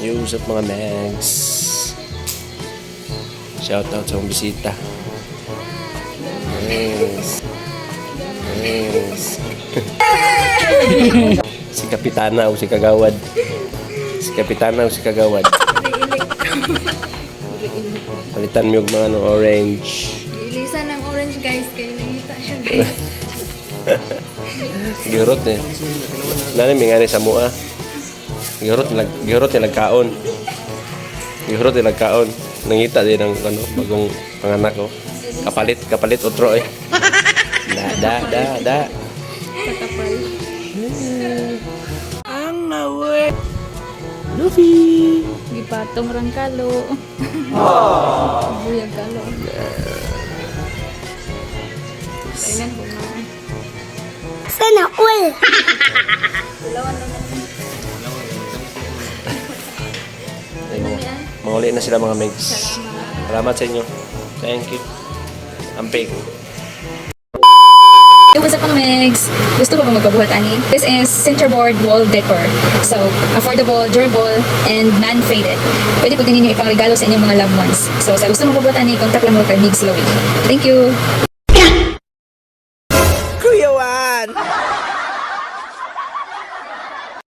News up mga megs. Shoutout sa mga bisita. Yes. Yes. Si Kapitana o si Kagawad. Si Kapitana o si Kagawad. Palitan mo yung mga orange. Ilisan ng orange guys, kaya nangita siya guys. Gihurot eh. Nani may ngani sa mua. Gihurot nilagkaon. Gihurot nilagkaon. Nangita din ng bagong panganak ko. Kapalit otro eh. Da. Katapal. Ang nawe. Luffy. Gipatong rang kalo. Buyag kalo. Kainan ko na. Sana all. Kulawan naman. Manguli na sila mga megs. Salamat sa inyo. Thank you. Amping. Hey, what's up mga Megs? Gusto ko ba magpabuhat ani? This is centerboard wall decor. So, affordable, durable, and non-faded. Pwede po din ninyo ipang regalo sa inyong mga loved ones. So, sa gusto mo magpabuhat ani, contact lang mo kay Migs Lowy. Thank you!